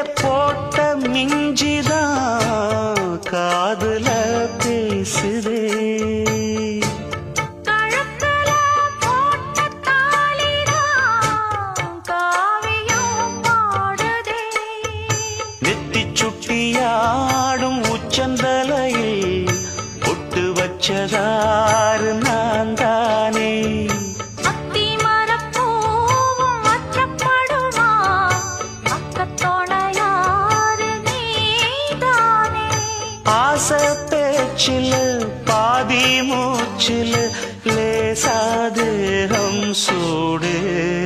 போட்ட மிஞ்சிதான் காதுல பேசுதே. நெத்தி சுட்டியாடும் உச்சந்தலையில் பொட்டு வச்சதாறு நான் தானே. ஆசை பேச்சில் பாதி மூச்சில் லேசாதேகம் சூடு.